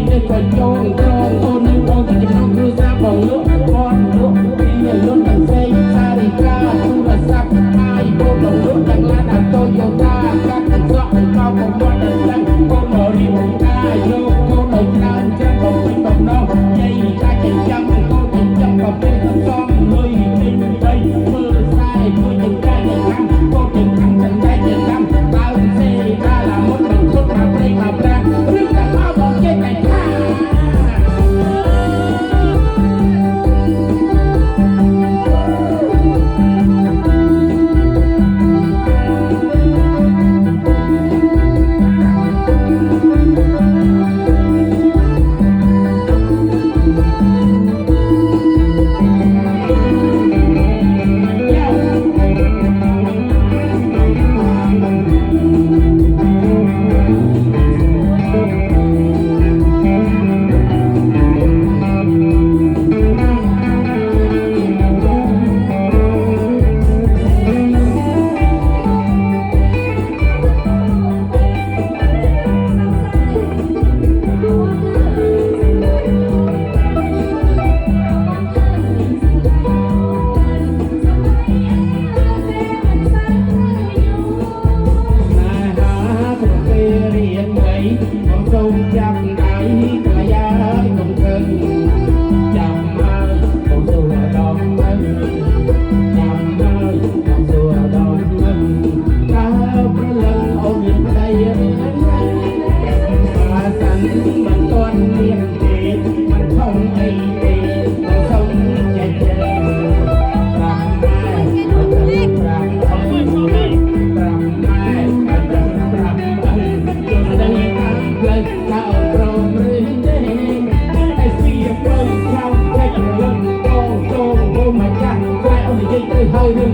នេះក៏ចងក្រងអូននឹងបងជាក្នុងគ្រួសារបងលក់បងលក់ពីលុនទាំងផ្សេងសារីកាទូរស័ព្ទអាយបងលក់ទាំងឡានអាតូយូតាកាត់សក់កោបងមកដល់ឡើងកូនមករៀបការយកកូនឲ្យច្រើនចឹងបងពេញបំណងយាយកាច់ចិញ្ចឹមកូនចិញ្ចឹមក៏ពេលសំសំលុយទិញដីមើលខ្សែជួយចិញ្ចឹមខាងកូនចិញ្ចឹមចិញ្ចឹមចិញ្ចឹមដើមសេកាឡាមុតនឹងឈុតមកព្រៃមកប្រាឬតែមកបងចេញតែថាសូមចាប់ដៃកាយាកុំគិនចាំហើយកុំសួរដល់មិនចាំហើយកុំសួរដល់មិនតើព្រលឹងអូនមានប្តីអាសានមិនទាន់មានទេមិនធំអីទេមិនសុំចេះទេប្រាប់ម៉ែប្រាប់អីប្រាប់ម៉ែប្រាប់អីចូលស្ដីផ្លូវថាអត់ព្រមឬទេតែស្វាផ្លូវខំតែលឹងបងចូលមកចាស់តែអូននិយាយទៅហើយរឿង